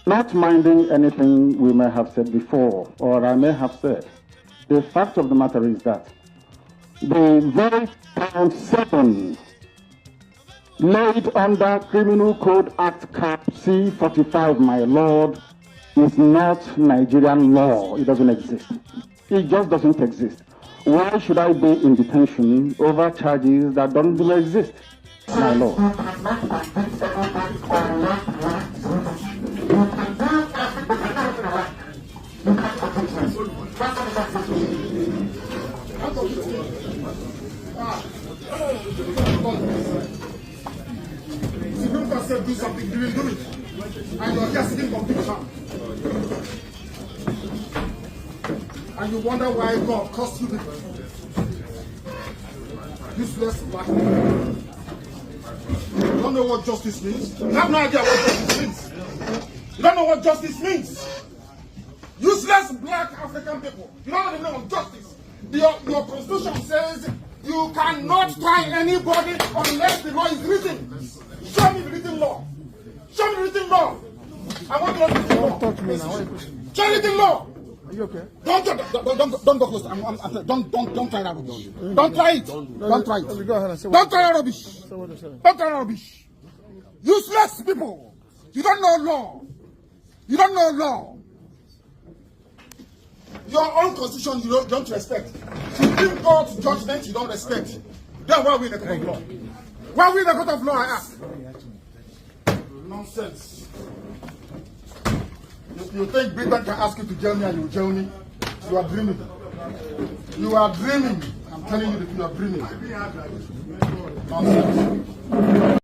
Not minding anything we may have said before, or I may have said, the fact of the matter is that the very count 7 laid under Criminal Code Act Cap C45, my lord, is not Nigerian law. It doesn't exist. It just doesn't exist. Why should I be in detention over charges that don't even exist, my lord? If you don't say do something, you will do it. And you are just sitting conviction. And you wonder why God cost you people. Useless black people. You don't know what justice means. You have no idea what justice means. You don't know what justice means. Useless black African people. You don't know the meaning of justice. Your constitution says you cannot try anybody unless the law is written. Show me the written law. Show me the written law. I want to know the written law. Talk to me now. Show me the written law. Are you okay? Don't go close. Don't try that rubbish. Don't try it. Don't try it. Go ahead and say don't try that rubbish. Don't try that rubbish. Useless people. You don't know law. You don't know law. Your own constitution you don't respect. Supreme Court judgment you don't respect. Then why are we in the court of law? Why are we in the court of law, I ask? Nonsense. You think Britain can ask you to jail me and you jail me? You are dreaming. You are dreaming. I'm telling you that you are dreaming. Nonsense.